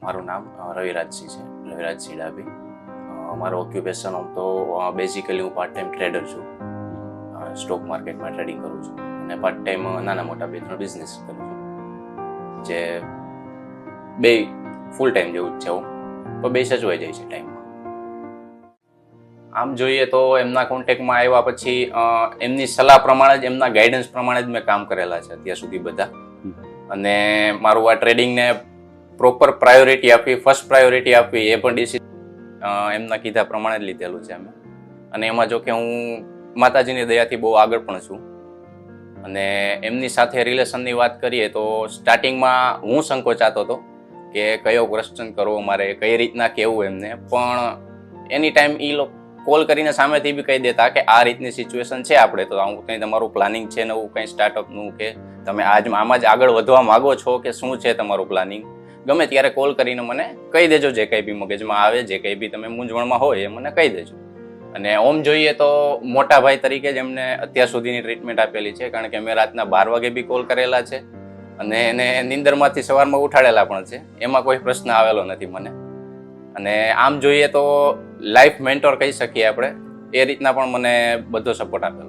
મારું નામ રવિરાજસિંહ છે, રવિરાજસિંહ ડાભી. મારો ઓક્યુપેશન આમ તો બેઝિકલી હું પાર્ટ ટાઈમ ટ્રેડર છું. સ્ટોક માર્કેટમાં ટ્રેડિંગ કરું છું અને પાર્ટ ટાઈમ નાના મોટા 2-3 બિઝનેસ કરું છું, જે બે ફૂલ ટાઈમ જેવું જ છે. હું તો બે સચવાઈ જાય છે ટાઈમમાં. આમ જોઈએ તો એમના કોન્ટેક્ટમાં આવ્યા પછી એમની સલાહ પ્રમાણે જ, એમના ગાઈડન્સ પ્રમાણે જ મેં કામ કરેલા છે અત્યાર સુધી બધા. અને મારું આ ટ્રેડિંગને પ્રોપર પ્રાયોરિટી આપવી, ફર્સ્ટ પ્રાયોરિટી આપવી, એ પણ ડિસિઝન એમના કીધા પ્રમાણે જ લીધેલું છે અમે. અને એમાં જો કે હું માતાજીની દયાથી બહુ આગળ પણ છું. અને એમની સાથે રિલેશનની વાત કરીએ તો સ્ટાર્ટિંગમાં હું સંકોચાતો હતો કે કયો ક્વેશ્ચન કરવો મારે, કઈ રીતના કહેવું એમને. પણ એની ટાઈમ એ લોકો કોલ કરીને સામેથી બી કહી દેતા કે આ રીતની સિચ્યુએશન છે, આપણે તો આવું કંઈ તમારું પ્લાનિંગ છે નવું કંઈ સ્ટાર્ટઅપનું, કે તમે આમાં જ આગળ વધવા માગો છો કે શું છે તમારું પ્લાનિંગ, ગમે ત્યારે કોલ કરીને મને કહી દેજો. જે કંઈ બી મગજમાં આવે, જે કંઈ બી તમે મૂંઝવણમાં હોય એ મને કહી દેજો. અને ઓમ જોઈએ તો મોટા ભાઈ તરીકે જ એમને અત્યાર સુધીની ટ્રીટમેન્ટ આપેલી છે, કારણ કે મેં રાતના 12 વાગે બી કોલ કરેલા છે અને એને નીંદરમાંથી સવારમાં ઉઠાડેલા પણ છે. એમાં કોઈ પ્રશ્ન આવેલો નથી મને. અને આમ જોઈએ તો લાઈફ મેન્ટોર કહી શકીએ આપણે, એ રીતના પણ મને બધો સપોર્ટ આપેલો.